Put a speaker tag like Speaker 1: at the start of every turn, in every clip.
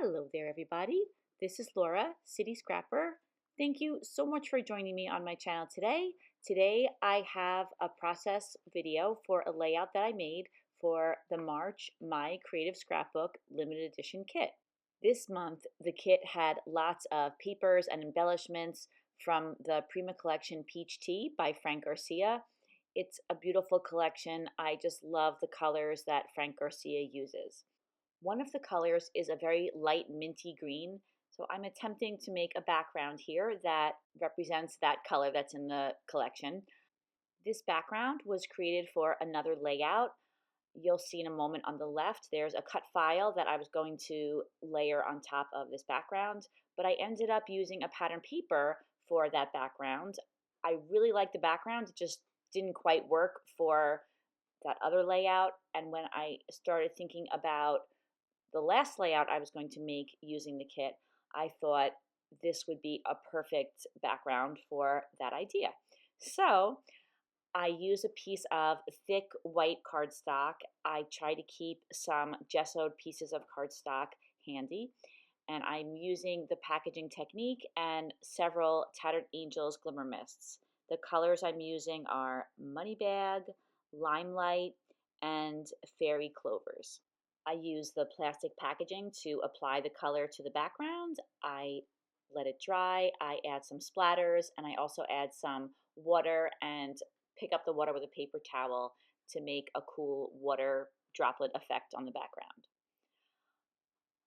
Speaker 1: Hello there, everybody. This is Laura, City Scrapper. Thank you so much for joining me on my channel today. Today I have a process video for a layout that I made for the March My Creative Scrapbook limited edition kit. This month, the kit had lots of papers and embellishments from the Prima collection Peach Tea by Frank Garcia. It's a beautiful collection. I just love the colors that Frank Garcia uses. One of the colors is a very light minty green, so I'm attempting to make a background here that represents that color that's in the collection. This background was created for another layout. You'll see in a moment on the left, there's a cut file that I was going to layer on top of this background, but I ended up using a pattern paper for that background. I really like the background, it just didn't quite work for that other layout, and when I started thinking about the last layout I was going to make using the kit, I thought this would be a perfect background for that idea. So I use a piece of thick white cardstock. I try to keep some gessoed pieces of cardstock handy, and I'm using the packaging technique and several Tattered Angels glimmer mists. The colors I'm using are Money Bag, Limelight, and Fairy Clovers. I use the plastic packaging to apply the color to the background. I let it dry, I add some splatters, and I also add some water and pick up the water with a paper towel to make a cool water droplet effect on the background.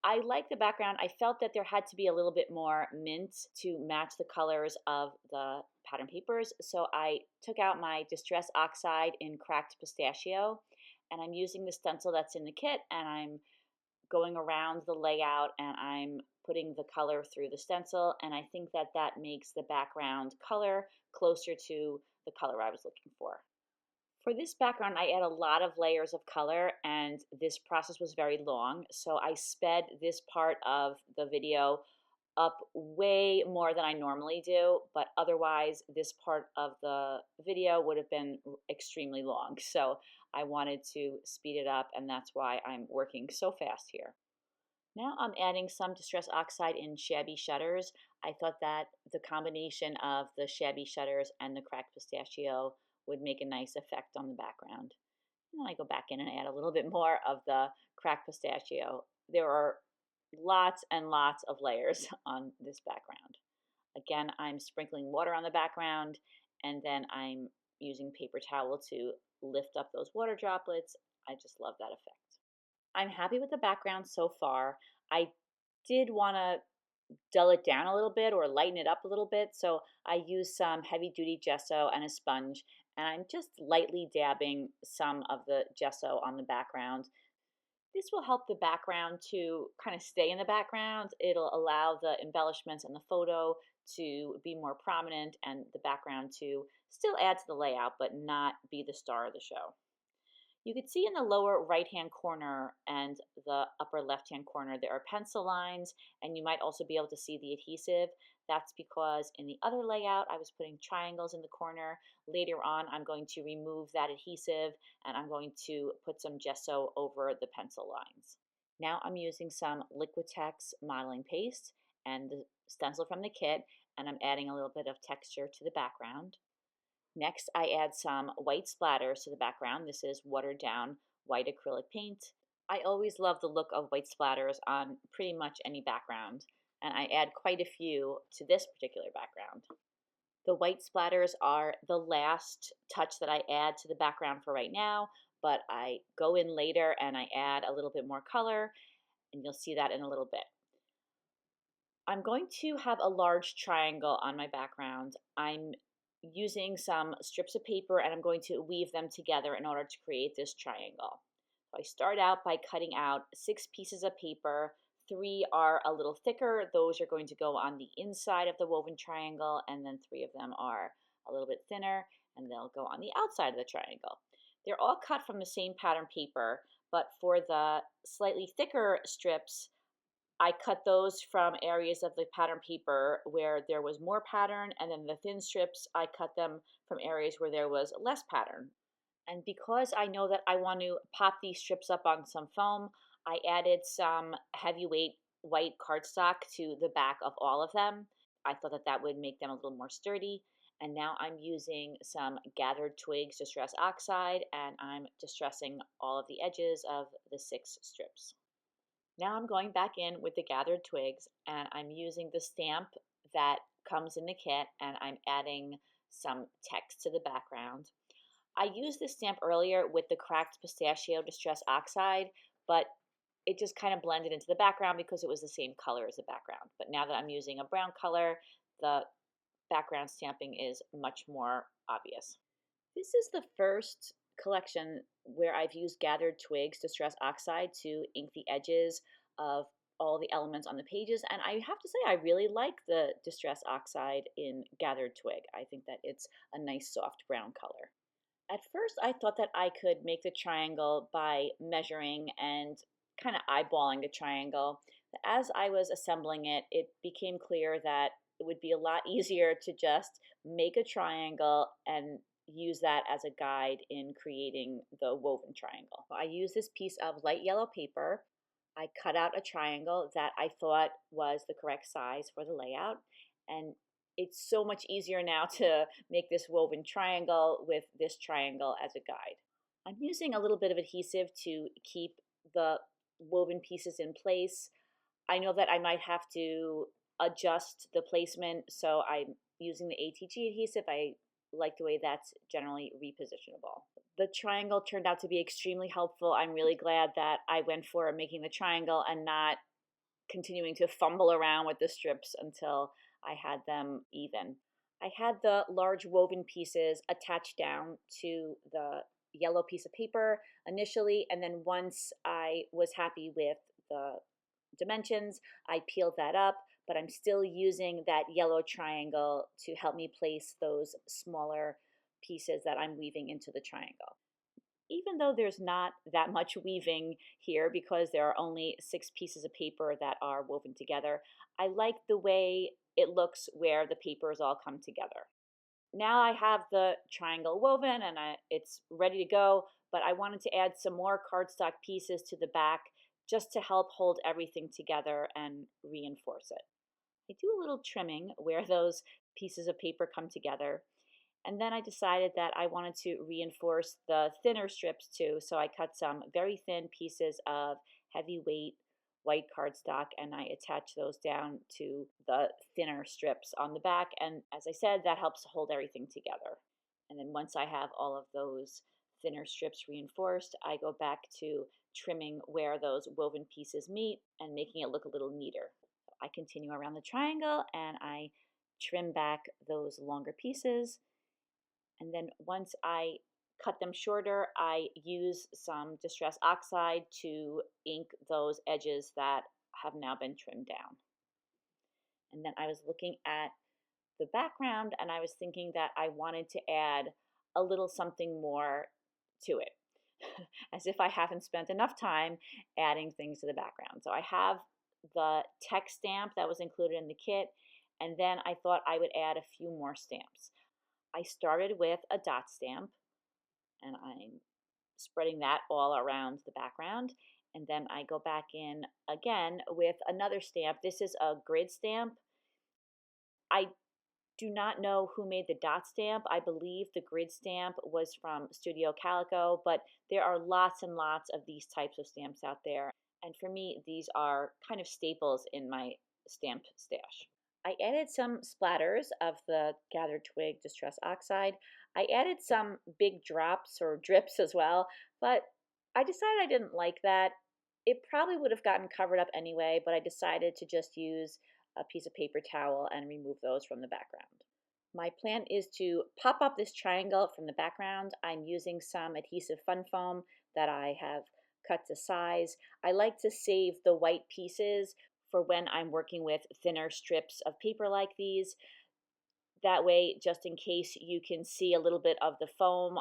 Speaker 1: I like the background. I felt that there had to be a little bit more mint to match the colors of the pattern papers, so I took out my Distress Oxide in Cracked Pistachio, and I'm using the stencil that's in the kit, and I'm going around the layout and I'm putting the color through the stencil, and I think that that makes the background color closer to the color I was looking for. For this background, I add a lot of layers of color, and this process was very long, so I sped this part of the video up way more than I normally do, but otherwise this part of the video would have been extremely long. So I wanted to speed it up, and that's why I'm working so fast here. Now I'm adding some Distress Oxide in Shabby Shutters. I thought that the combination of the Shabby Shutters and the Cracked Pistachio would make a nice effect on the background. And then I go back in and add a little bit more of the Cracked Pistachio. There are lots and lots of layers on this background. Again, I'm sprinkling water on the background, and then I'm using paper towel to lift up those water droplets. I just love that effect. I'm happy with the background so far. I did want to dull it down a little bit or lighten it up a little bit, so I used some heavy duty gesso and a sponge, and I'm just lightly dabbing some of the gesso on the background. This will help the background to kind of stay in the background. It'll allow the embellishments in the photo to be more prominent and the background to still add to the layout but not be the star of the show. You can see in the lower right-hand corner and the upper left-hand corner there are pencil lines, and you might also be able to see the adhesive. That's because in the other layout I was putting triangles in the corner. Later on I'm going to remove that adhesive and I'm going to put some gesso over the pencil lines. Now I'm using some Liquitex modeling paste and the stencil from the kit, and I'm adding a little bit of texture to the background. Next, I add some white splatters to the background. This is watered down white acrylic paint. I always love the look of white splatters on pretty much any background, and I add quite a few to this particular background. The white splatters are the last touch that I add to the background for right now, but I go in later and I add a little bit more color, and you'll see that in a little bit. I'm going to have a large triangle on my background. I'm using some strips of paper and I'm going to weave them together in order to create this triangle. So I start out by cutting out 6 pieces of paper. 3 are a little thicker. Those are going to go on the inside of the woven triangle, and then 3 of them are a little bit thinner and they'll go on the outside of the triangle. They're all cut from the same pattern paper, but for the slightly thicker strips, I cut those from areas of the pattern paper where there was more pattern, and then the thin strips, I cut them from areas where there was less pattern. And because I know that I want to pop these strips up on some foam, I added some heavyweight white cardstock to the back of all of them. I thought that that would make them a little more sturdy. And now I'm using some gathered twigs distress oxide, and I'm distressing all of the edges of the 6 strips. Now I'm going back in with the gathered twigs, and I'm using the stamp that comes in the kit, and I'm adding some text to the background. I used this stamp earlier with the cracked pistachio distress oxide, but it just kind of blended into the background because it was the same color as the background. But now that I'm using a brown color, the background stamping is much more obvious. This is the first collection where I've used gathered twigs distress oxide to ink the edges of all the elements on the pages, and I have to say I really like the distress oxide in gathered twig. I think that it's a nice soft brown color. At first, I thought that I could make the triangle by measuring and kind of eyeballing the triangle. As I was assembling it, it became clear that it would be a lot easier to just make a triangle and use that as a guide in creating the woven triangle. I used this piece of light yellow paper. I cut out a triangle that I thought was the correct size for the layout, and it's so much easier now to make this woven triangle with this triangle as a guide. I'm using a little bit of adhesive to keep the woven pieces in place. I know that I might have to adjust the placement, so I'm using the ATG adhesive. I like the way that's generally repositionable. The triangle turned out to be extremely helpful. I'm really glad that I went for making the triangle and not continuing to fumble around with the strips until I had them even. I had the large woven pieces attached down to the yellow piece of paper initially, and then once I was happy with the dimensions, I peeled that up, but I'm still using that yellow triangle to help me place those smaller pieces that I'm weaving into the triangle. Even though there's not that much weaving here because there are only 6 pieces of paper that are woven together, I like the way it looks where the papers all come together. Now I have the triangle woven and it's ready to go, but I wanted to add some more cardstock pieces to the back just to help hold everything together and reinforce it. I do a little trimming where those pieces of paper come together. And then I decided that I wanted to reinforce the thinner strips too, so I cut some very thin pieces of heavyweight white cardstock and I attach those down to the thinner strips on the back. And as I said, that helps to hold everything together. And then once I have all of those thinner strips reinforced, I go back to trimming where those woven pieces meet and making it look a little neater. I continue around the triangle and I trim back those longer pieces. And then once I cut them shorter, I use some distress oxide to ink those edges that have now been trimmed down. And then I was looking at the background and I was thinking that I wanted to add a little something more to it, as if I haven't spent enough time adding things to the background. So I have the text stamp that was included in the kit, and then I thought I would add a few more stamps. I started with a dot stamp, and I'm spreading that all around the background. And then I go back in again with another stamp. This is a grid stamp. I do not know who made the dot stamp. I believe the grid stamp was from Studio Calico, but there are lots and lots of these types of stamps out there. And for me, these are kind of staples in my stamp stash. I added some splatters of the gathered twig distress oxide. I added some big drops or drips as well, but I decided I didn't like that. It probably would have gotten covered up anyway, but I decided to just use a piece of paper towel and remove those from the background. My plan is to pop up this triangle from the background. I'm using some adhesive fun foam that I have cut to size. I like to save the white pieces for when I'm working with thinner strips of paper like these. That way, just in case you can see a little bit of the foam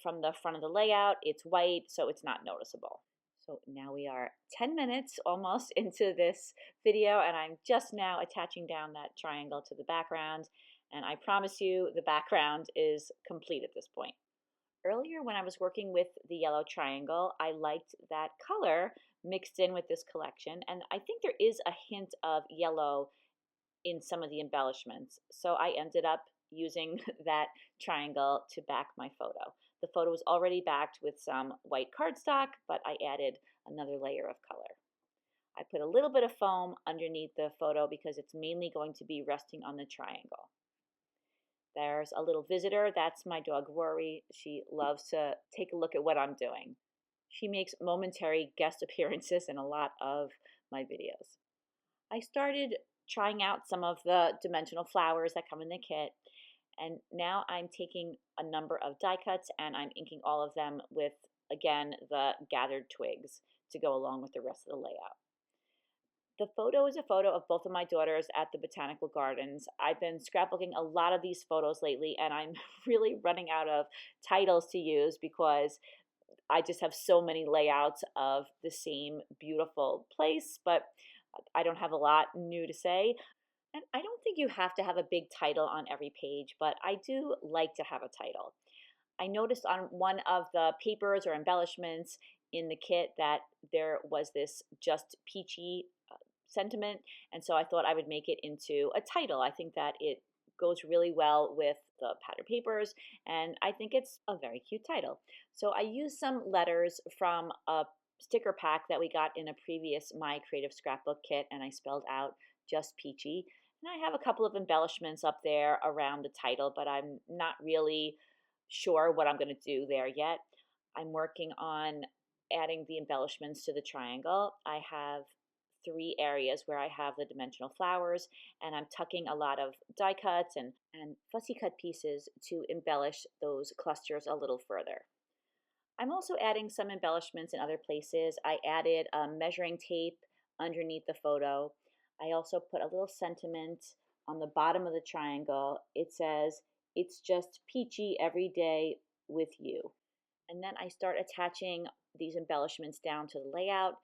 Speaker 1: from the front of the layout, it's white, so it's not noticeable. So now we are 10 minutes almost into this video, and I'm just now attaching down that triangle to the background, and I promise you the background is complete at this point. Earlier when I was working with the yellow triangle, I liked that color mixed in with this collection. And I think there is a hint of yellow in some of the embellishments. So I ended up using that triangle to back my photo. The photo was already backed with some white cardstock, but I added another layer of color. I put a little bit of foam underneath the photo because it's mainly going to be resting on the triangle. There's a little visitor. That's my dog Rory. She loves to take a look at what I'm doing. She makes momentary guest appearances in a lot of my videos. I started trying out some of the dimensional flowers that come in the kit, and now I'm taking a number of die cuts and I'm inking all of them with, again, the gathered twigs to go along with the rest of the layout. The photo is a photo of both of my daughters at the botanical gardens. I've been scrapbooking a lot of these photos lately, and I'm really running out of titles to use because I just have so many layouts of the same beautiful place, but I don't have a lot new to say. And I don't think you have to have a big title on every page, but I do like to have a title. I noticed on one of the papers or embellishments in the kit that there was this just peachy sentiment, and so I thought I would make it into a title. I think that it goes really well with the pattern papers, and I think it's a very cute title. So I used some letters from a sticker pack that we got in a previous My Creative Scrapbook kit, and I spelled out just Peachy. And I have a couple of embellishments up there around the title, but I'm not really sure what I'm going to do there yet. I'm working on adding the embellishments to the triangle. I have 3 areas where I have the dimensional flowers, and I'm tucking a lot of die cuts and fussy cut pieces to embellish those clusters a little further. I'm also adding some embellishments in other places. I added measuring tape underneath the photo. I also put a little sentiment on the bottom of the triangle. It says, "It's just peachy every day with you." And then I start attaching these embellishments down to the layout.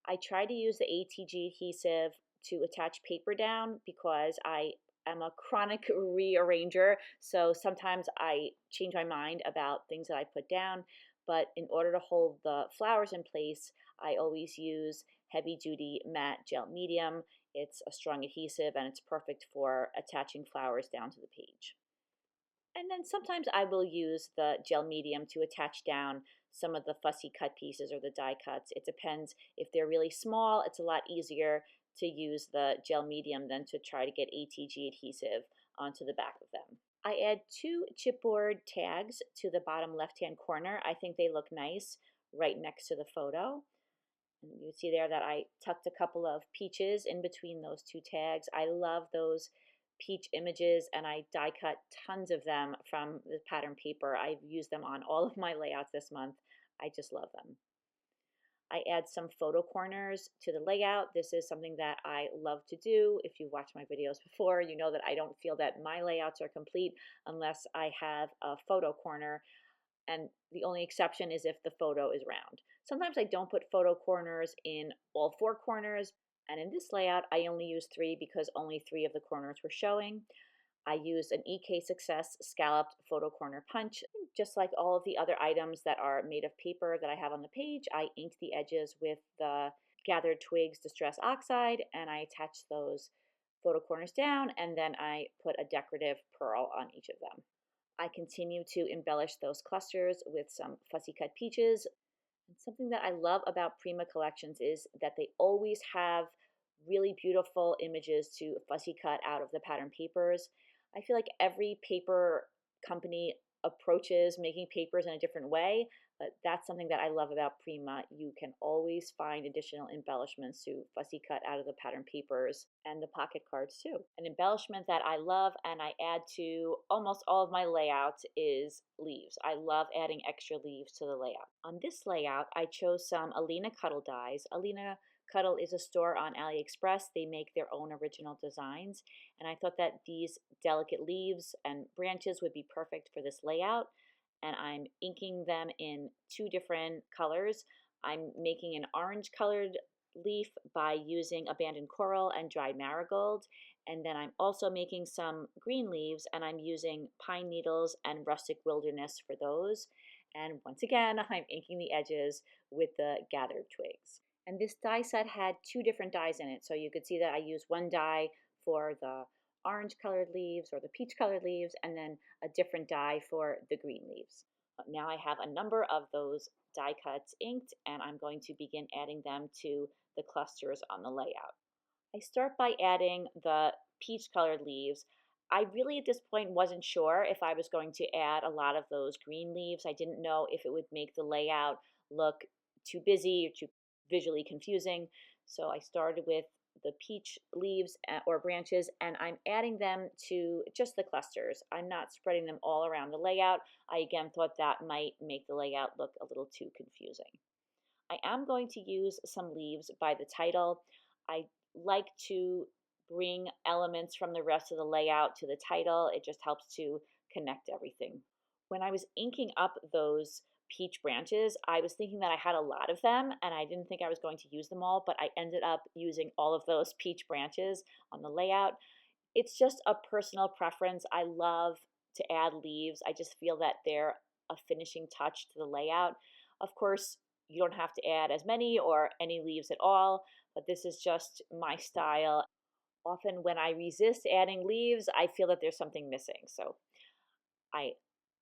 Speaker 1: I try to use the ATG adhesive to attach paper down because I am a chronic rearranger. So sometimes I change my mind about things that I put down. But in order to hold the flowers in place, I always use heavy duty matte gel medium. It's a strong adhesive and it's perfect for attaching flowers down to the page. And then sometimes I will use the gel medium to attach down some of the fussy cut pieces or the die cuts. It depends. If they're really small, it's a lot easier to use the gel medium than to try to get ATG adhesive onto the back of them. I add 2 chipboard tags to the bottom left-hand corner. I think they look nice right next to the photo. And you see there that I tucked a couple of peaches in between those 2 tags. I love those peach images, and I die cut tons of them from the pattern paper. I've used them on all of my layouts this month. I just love them. I add some photo corners to the layout. This is something that I love to do. If you watched my videos before, you know that I don't feel that my layouts are complete unless I have a photo corner, and the only exception is if the photo is round. Sometimes I don't put photo corners in all 4 corners, and in this layout I only used 3 because only 3 of the corners were showing. I used an EK Success scalloped photo corner punch. Just like all of the other items that are made of paper that I have on the page, I inked the edges with the Gathered Twigs Distress Oxide, and I attached those photo corners down, and then I put a decorative pearl on each of them. I continue to embellish those clusters with some fussy cut peaches. And something that I love about Prima collections is that they always have really beautiful images to fussy cut out of the pattern papers. I feel like every paper company approaches making papers in a different way, but that's something that I love about Prima. You can always find additional embellishments to fussy cut out of the pattern papers and the pocket cards too. An embellishment that I love and I add to almost all of my layouts is leaves. I love adding extra leaves to the layout. On this layout, I chose some Alinacutle dies. Alinacutle is a store on AliExpress. They make their own original designs, and I thought that these delicate leaves and branches would be perfect for this layout, and I'm inking them in 2 different colors. I'm making an orange colored leaf by using abandoned coral and dried marigold, and then I'm also making some green leaves, and I'm using pine needles and rustic wilderness for those. And once again, I'm inking the edges with the gathered twigs. And this die set had two different dies in it. So you could see that I used one die for the orange colored leaves or the peach colored leaves, and then a different die for the green leaves. Now I have a number of those die cuts inked, and I'm going to begin adding them to the clusters on the layout. I start by adding the peach colored leaves. I really at this point wasn't sure if I was going to add a lot of those green leaves. I didn't know if it would make the layout look too busy or too visually confusing. So I started with the peach leaves or branches, and I'm adding them to just the clusters. I'm not spreading them all around the layout. I again thought that might make the layout look a little too confusing. I am going to use some leaves by the title. I like to bring elements from the rest of the layout to the title. It just helps to connect everything. When I was inking up those peach branches, I was thinking that I had a lot of them and I didn't think I was going to use them all, but I ended up using all of those peach branches on the layout. It's just a personal preference. I love to add leaves. I just feel that they're a finishing touch to the layout. Of course, you don't have to add as many or any leaves at all, but this is just my style. Often when I resist adding leaves, I feel that there's something missing. So I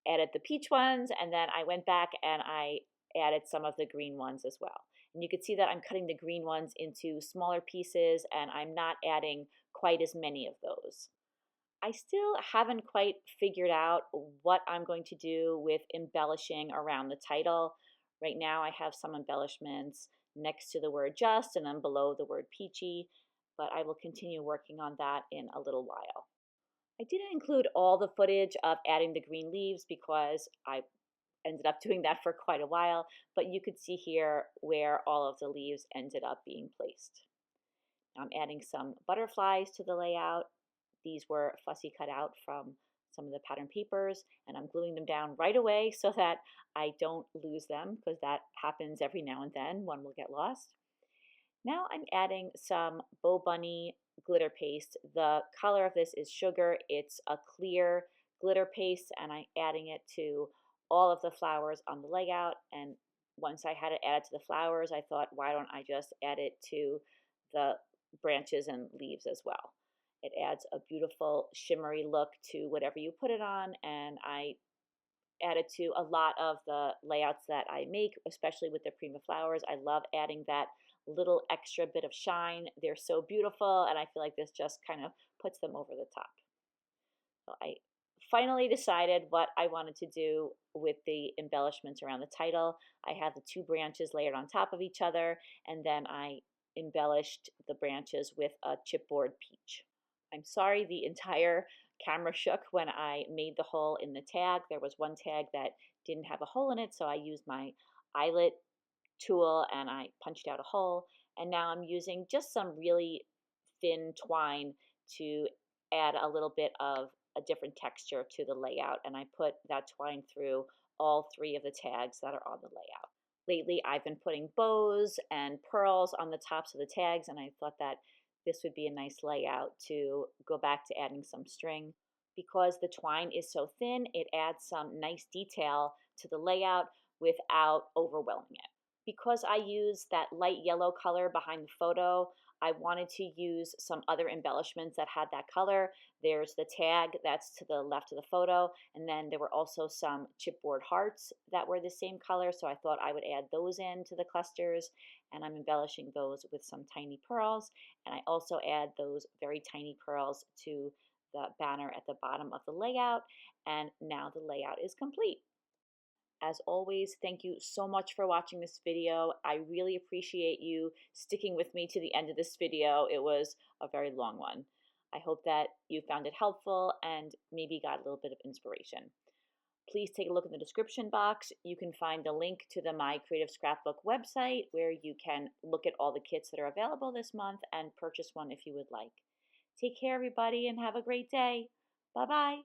Speaker 1: added the peach ones, and then I went back and I added some of the green ones as well. And you can see that I'm cutting the green ones into smaller pieces, and I'm not adding quite as many of those. I still haven't quite figured out what I'm going to do with embellishing around the title. Right now I have some embellishments next to the word just and then below the word peachy, but I will continue working on that in a little while. I didn't include all the footage of adding the green leaves because I ended up doing that for quite a while, but you could see here where all of the leaves ended up being placed. I'm adding some butterflies to the layout. These were fussy cut out from some of the pattern papers, and I'm gluing them down right away so that I don't lose them, because that happens every now and then. One will get lost. Now I'm adding some Bow Bunny glitter paste. The color of this is sugar. It's a clear glitter paste, and I'm adding it to all of the flowers on the layout. And once I had it added to the flowers, I thought, why don't I just add it to the branches and leaves as well? It adds a beautiful shimmery look to whatever you put it on, and I added to a lot of the layouts that I make, especially with the Prima flowers. I love adding that little extra bit of shine. They're so beautiful, and I feel like this just kind of puts them over the top. So I finally decided what I wanted to do with the embellishments around the title. I have the two branches layered on top of each other, and then I embellished the branches with a chipboard peach. I'm sorry the entire camera shook when I made the hole in the tag. There was one tag that didn't have a hole in it, so I used my eyelet tool and I punched out a hole. And now I'm using just some really thin twine to add a little bit of a different texture to the layout. And I put that twine through all three of the tags that are on the layout. Lately, I've been putting bows and pearls on the tops of the tags, and I thought that this would be a nice layout to go back to adding some string. Because the twine is so thin, it adds some nice detail to the layout without overwhelming it. Because I used that light yellow color behind the photo, I wanted to use some other embellishments that had that color. There's the tag that's to the left of the photo, and then there were also some chipboard hearts that were the same color, so I thought I would add those into the clusters, and I'm embellishing those with some tiny pearls, and I also add those very tiny pearls to the banner at the bottom of the layout, and now the layout is complete. As always, thank you so much for watching this video. I really appreciate you sticking with me to the end of this video. It was a very long one. I hope that you found it helpful and maybe got a little bit of inspiration. Please take a look in the description box. You can find the link to the My Creative Scrapbook website where you can look at all the kits that are available this month and purchase one if you would like. Take care, everybody, and have a great day. Bye-bye.